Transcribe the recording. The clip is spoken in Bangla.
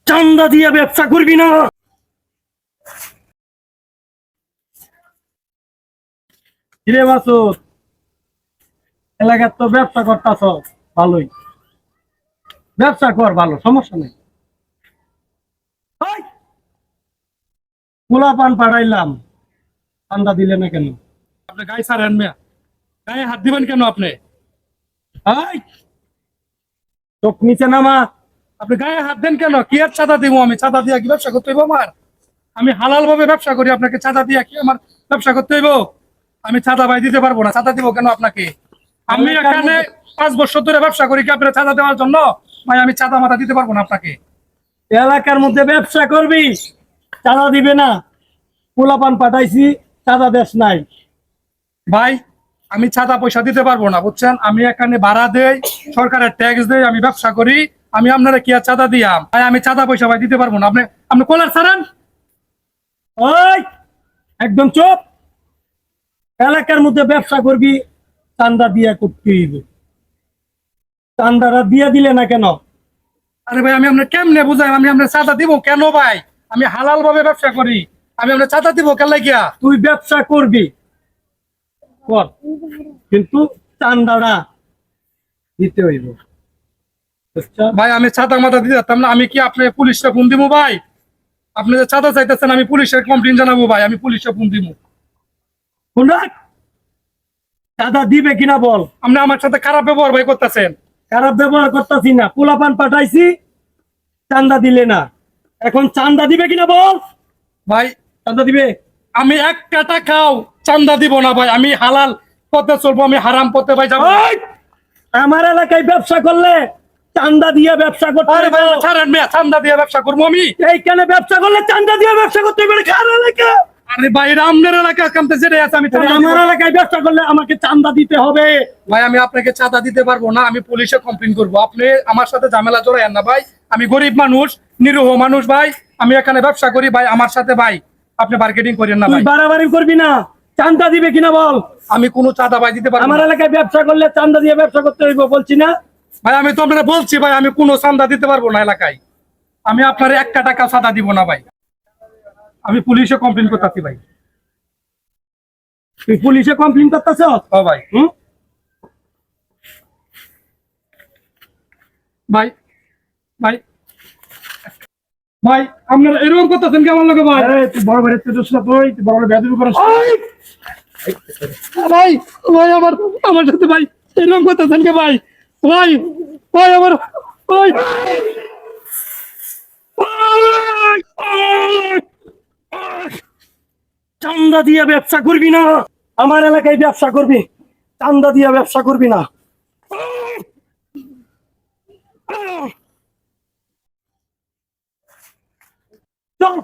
চান্দা দিয়ে ব্যবসা করবি না। কিরে মাসুদ, এলাকার তো ব্যবসা করতেছ, ভালোই ব্যবসা কর, ভালো, সমস্যা নেই। পোলা পান পাঠাইলাম, চান্দা দিলে না কেন? আপনি গায়ে ছাড়েন মিয়া, গায়ে হাত দিবেন কেন আপনি? চোখ নিচে নামা। আপনি গায়ে হাত দেন কেন? কি আর চাঁদা দিব? আমি চাঁদা দিয়া কি ব্যবসা করতে হইব আমার? আমি হালাল ভাবে ব্যবসা করি, আপনাকে চাঁদা দিয়া কি আমার ব্যবসা করতে হইব? আমি চাঁদা ভাই দিতে পারবো না। চাঁদা দিব কেন আপনাকে? আমি এখানে 5 বছর ধরে ব্যবসা করি, কি আপনার চাঁদা দেওয়ার জন্য? ভাই আমি চাঁদা মাথা দিতে পারবো না আপনাকে। এলাকার মধ্যে ব্যবসা করবি, চাঁদা দিবে না? পোলা পান পাঠাইছি, চাঁদা দেশ নাই। ভাই আমি চাঁদা পয়সা দিতে পারবো না, বুঝছেন? আমি এখানে ভাড়া দেই, সরকারের ট্যাক্স দেই, আমি ব্যবসা করি। আমি আপনারা কি আর চাঁদা দিয়াম? ভাই আমি চাঁদা পয়সা ভাই দিতে পারবো না। আপনি আপনি কলার ছাড়েন। ওই একদম চুপ। এলাকার মধ্যে ব্যবসা করবি, চান্দা দিয়া করতে হইবে। চান্দারা দিয়া দিলে না কেন? আরে ভাই আমি আপনার কেমনে বুঝাই? আমি আপনার চাঁদা দিব কেন ভাই? আমি হালাল ভাবে ব্যবসা করি, আমি আপনার চাঁদা দিব কেন লাগিয়া? তুই ব্যবসা করবি কর, কিন্তু চান্দাটা দিতে হইব। ভাই আমি চাঁদা মাথা দিতে পারতাম না? আমি কি আপনি পুলিশে ফোন দিব ভাই? আপনি যে চাঁদা চাইতেছেন, আমি পুলিশের কমপ্লেন জানাবো ভাই, আমি পুলিশে ফোন দিব। চাঁদা দিবে কিনা বল। আপনি আমার সাথে খারাপ ব্যবহার ভাই করতেছেন। খারাপ ব্যবহার করতেছি না, পোলাপান পাঠাইছি, চান্দা দিলে না। এখন চান্দা দিবে কিনা বল। ভাই চান্দা দিবে? আমি 1 টাকাও চাঁদা দিব না ভাই। আমি হালাল পথে চলবো, আমি হারাম পথে ভাই যাবো। আমার এলাকায় ব্যবসা করলে চান্দা দিয়ে ব্যবসা করতে আরে ভাই হবে। ছাড়েন মিয়া, চাঁদা দিয়ে ব্যবসা করবো আমি? এইখানে ব্যবসা করলে চান্দা দিয়ে ব্যবসা করতে হবে। কার এলাকা? আরে ভাই রামনের এলাকা কামতে যেটা আছে আমি চাঁদা দিব। আমার এলাকায় ব্যবসা করলে আমাকে চান্দা দিতে হবে। ভাই আমি আপনাকে চাঁদা দিতে পারবো না, আমি পুলিশে কমপ্লেন করবো। আপনি আমার সাথে ঝামেলা জড়াইয়েন না ভাই। আমি গরিব মানুষ, নিরীহ মানুষ ভাই। আমি এখানে ব্যবসা করি ভাই, আমার সাথে ভাই আপনি মার্কেটিং করেন না তুই ভাই। বাড়াবাড়ি করবি না। চান্দা দিবে কিনা বল। আমি কোনো চাঁদা ভাই দিতে পারবো আমার না। এলাকায় ব্যবসা করলে চান্দা দিয়ে ব্যবসা করতে হইব, বলছি না? ভাই আমি তো আপনারা বলছি ভাই, আমি কোনো চাঁদা দিতে পারবো না এলাকায়। আমি আপনার 1 টাকা চাঁদা দিব না ভাই। আমি পুলিশে কমপ্লেন করতেছি ভাই। তুই পুলিশে কমপ্লেন করতেছ? ও ভাই। ভাই ভাই ভাই আপনারা এরকম করতেছেন কি আমার লগে ভাই? তুই বড় ভাই, তুই বড় বেদবি করিস। ভাই ভাই আমার আমার সাথে ভাই এরকম করতেছেন কি ভাই? ভাই ভাই আমার ভাই চান্দা দিয়ে ব্যবসা করবি না। আমার এলাকায় ব্যবসা করবি, চান্দা দিয়ে ব্যবসা করবি না। চল।